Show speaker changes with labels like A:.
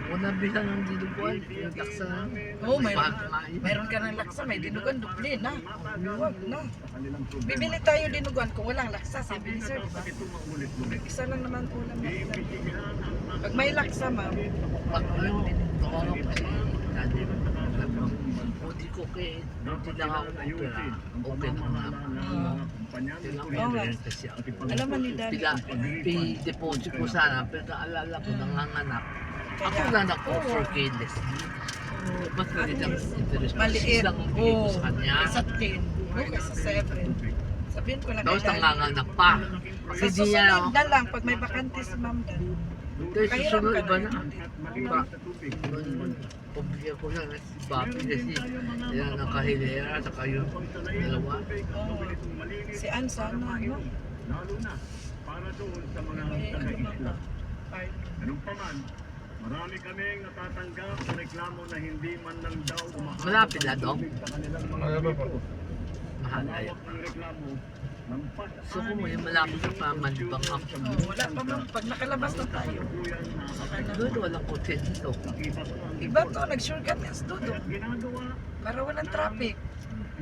A: Una bilang ng dinuguan, yung laksa na.
B: Oo, mayroon ka ng laksa, may dinuguan, dupli na. Huwag na. Bibili tayo dinuguan kung walang laksa, sabi ni sir, diba? Isa lang naman ulam na ulam. Pag may laksa, ma'am,
A: Pag yung tawag ko si Daddy, buti ko kay, buti lang ako opera. Okay naman ako. Hindi lang
B: Oo nga.
A: may kasi ako.
B: alam mo ni Daddy.
A: Pi-deposit ko sana, pero naalala ko nanganganak. Ako
B: Kaya,
A: na nag-offer kay Leslie. Ba't na rin ang interest ko?
B: Maliit.
A: Isang bigay ko sa kanya.
B: Sa 10. Okay, sa 7. Sabihin ko lang
A: Tapos
B: Daddy.
A: nanganganak pa.
B: Sa
A: Kasi niya,
B: susunod na lang, pag may bakante si ma'am Dan.
A: Tapos
B: Kahirap
A: susunod
B: ka
A: iba
B: na.
A: na. Iba. Pabigyan ko na si Bobby kasi yan ang kahilera at saka yung dalawa.
B: Oo. Si Ann sana, no?
C: Lalo na para doon sa mga
B: May ano
C: taga-isla.
B: ba? Ay,
C: Ganun pa man, marami kaming natatanggap sa reklamo na hindi man lang daw
A: Malapit na dong.
C: sa kanilang mga
D: Ano ba po?
A: Mahal na yun.
C: hawak ng reklamo ng
A: So kung may malapit sa pamalibang ako.
B: wala pa ma'am. Pag nakalabas na tayo. Saka na.
A: Doon walang kotse dito.
B: Iba to, nag-shortcut doon.
C: ginagawa
B: Para walang traffic.